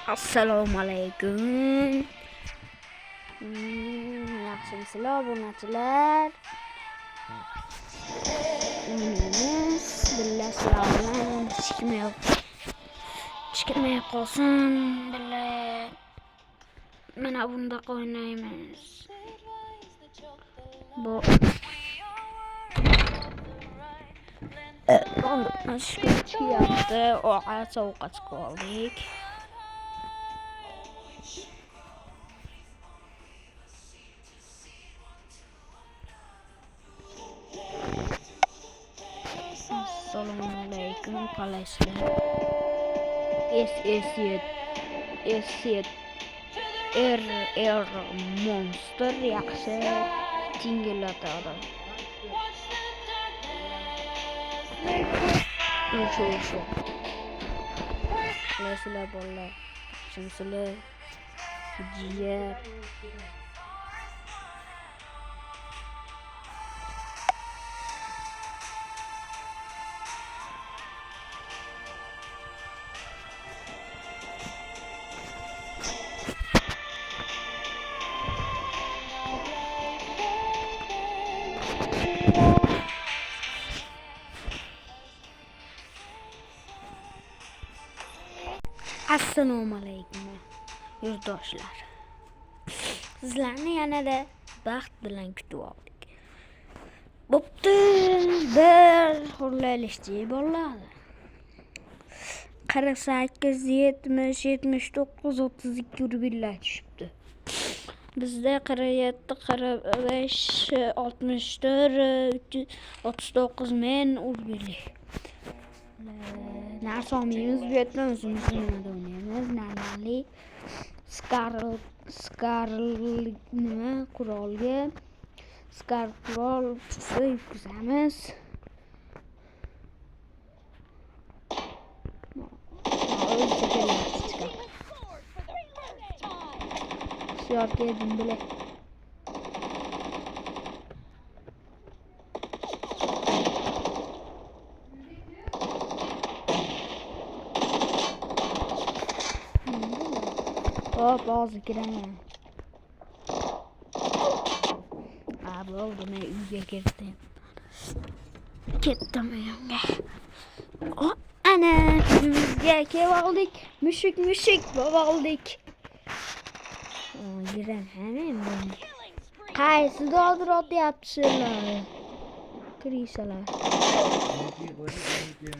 Assalomu alaykum. Yaxshimisizlar obunachilar? O'ynaymiz. Billa sizlar bilan chiqmay qolsin. Billa mana bundoq o'ynaymiz. Bu chiqyapti. Sovuqqa chiqib oldik. Assalomu alaykum qalaysizlar? S7 RR Monster yaxshi tingillatadi. O'sha. Qalaysizlar bolalar? Yaxshimisizlar? Jiya. Assalomu alaykum yurtdoshlar. Sizlarni yanada baxt bilan kutib oldik. Bo'pti, bir xurlaylikchi bo'ladi. 48, 70, 79, 32 rubillar tushibdi. Bizda 47, 45, 64, 39 men urbillik. Narsomiyimiz bu yerda o'zimizda o'ynaymiz. Normalli Scarl nima qurolga Scarl qurol yutkazamiz. Yorga edim bile. Hop ağzı giremem. Abi oldu ne uyuya girdim. Gittim uyumga. Ana bizga keldik. Mushuk bo'ldik. Giren hemen bunu. Qaysi doldur otyapsizlar? Kirisalar.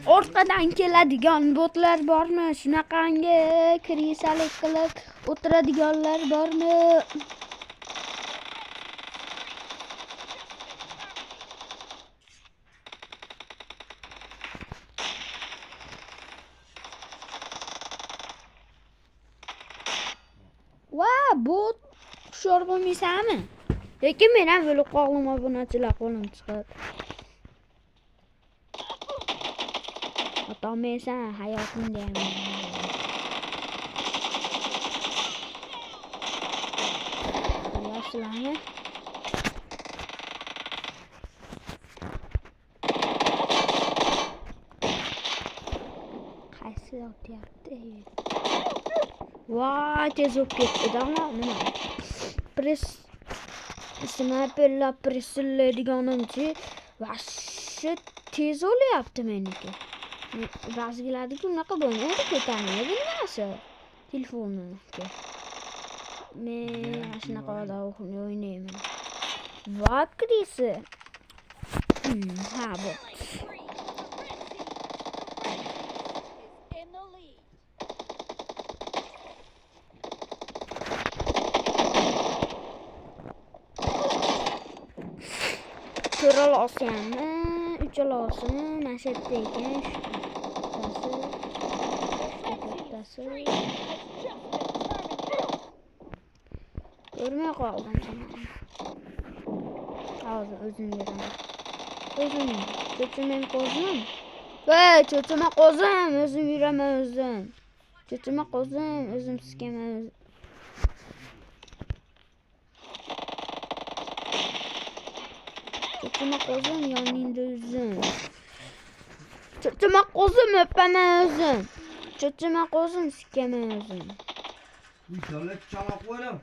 Orqadan keladigan botlar bormi? Shunaqangi kirisalik qilib o'tiradiganlar bormi? Bot hushyor bo'lmaysanmi? Lekin men ham o'lib qoldim obunachilar qo'lim chiqib. Otolmaysan hayotingda ham. Yaxshilarmi? Qaysi otyapti? Vay tez o'p ketdi-da nima? Sniperlar pressillaydiganimchi vashshi tez o'lyapti meniki. Ba'zilarniki unaqa bo'lmaydi, ko'tarmaydi nimasi? Telefonniki. Men shunaqa o'ynayman. Va krisi. Ha bu. Olosiyammi? 3 olosini nashatda ekan. Bittasi. Ko'rmay qoldim seni. Hozir o'zim beraman. Cho'chimang qo'zim. Voy, cho'chima qo'zim, o'zim yuraman o'zim. Cho'chima qo'zim, o'zim sikaman. Çocuğuma kozum yanında üzüm. Çocuğuma kozum öpeme özüm. Çocuğuma kozum sikeme özüm. Davlat chala qo'ydim.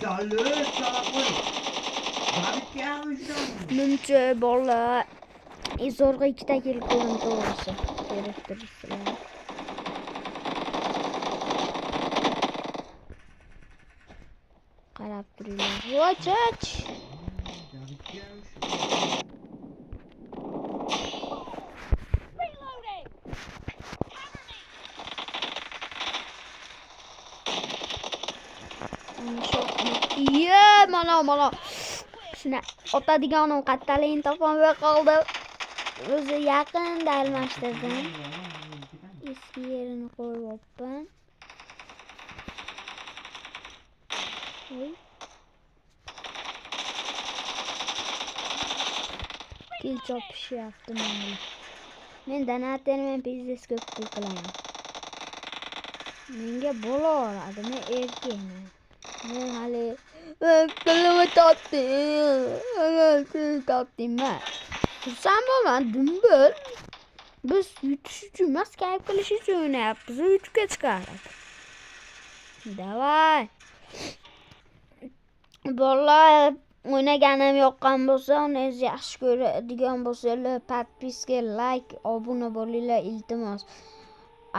Davlat chala qo'ydim. Davlatga ham Nimcha bolalar. Zo'rg'a ikkita kelib qoldim to'g'risi. Kerak turibsizlar. Qarab turinglar. Vochach. Iya, mana. Shuni otadiganim qattalayin topolmay qoldi. O'zi yaqinda almashtirdim. Eski yerini qo'yibman. Kil chopishyapti mana. Men donatermen biznes ko'p pul qilaman. Menga bo'laveradi, men erkakman. Men hali pulni topdingmi? Xursand bo'lman, dumbil. Biz yutish uchun emas, kayf qilish uchun o'ynayapmiz. Yutishga chiqaradi. Davay. Bolalar o'ynaganim yoqqan bo'lsa, uni yaxshi ko'radigan bo'lsanglar, podpiska, like, obuna bo'linglar, iltimos.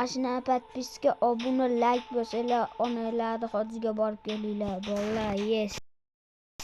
Ashna podpiska, obuna, like bo'lsanglar, onalarning hodiga borib kelinglar. Bolalar, yes.